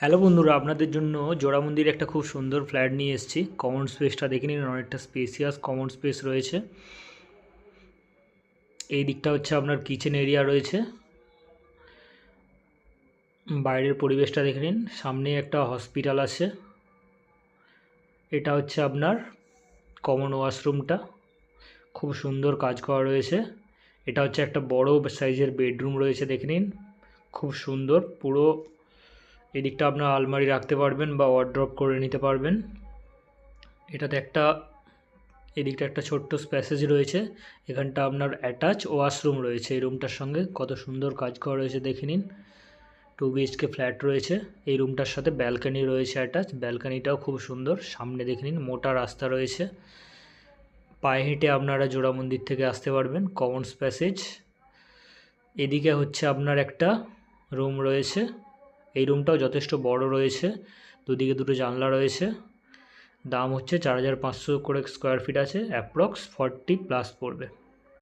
Hello বন্ধুরা, আপনাদের জন্য জোড়া মন্দিরে একটা খুব সুন্দর ফ্ল্যাট নিয়ে এসেছি। কমন স্পেসটা দেখে নিন, অনেকটা স্পেসিয়াস কমন স্পেস রয়েছে। এই দিকটা হচ্ছে আপনার কিচেন এরিয়া রয়েছে। বাইরের পরিবেশটা দেখে নিন, সামনে একটা হসপিটাল আছে। এটা হচ্ছে আপনার কমন ওয়াশরুমটা, খুব সুন্দর কাজ করা রয়েছে। এটা হচ্ছে একটা বড় সাইজের বেডরুম রয়েছে, দেখে নিন খুব সুন্দর। পুরো এদিকটা আপনার আলমারি রাখতে পারবেন বা ওয়ার্ড্রপ করে নিতে পারবেন। এটাতে এদিকটা একটা ছোট্ট প্যাসেজ রয়েছে। এখানটা আপনার অ্যাটাচ ওয়াশরুম রয়েছে। এই রুমটার সঙ্গে কত সুন্দর কাজ করা রয়েছে দেখে নিন। 2 BHK ফ্ল্যাট রয়েছে। এই রুমটার সাথে ব্যালকানি রয়েছে অ্যাটাচ। ব্যালকানিটাও খুব সুন্দর। সামনে দেখে নিন মোটা রাস্তা রয়েছে, পায়ে হেঁটে আপনারা জোড়া মন্দির থেকে আসতে পারবেন। Commons passage. এদিকে হচ্ছে আপনার একটা রুম রয়েছে। এই রুমটাও যথেষ্ট বড় রয়েছে, দুদিকে দুটো জানলা রয়েছে। দাম হচ্ছে 4,500 করে স্কোয়ার ফিট আছে, অ্যাপ্রক্স 40+ পড়বে।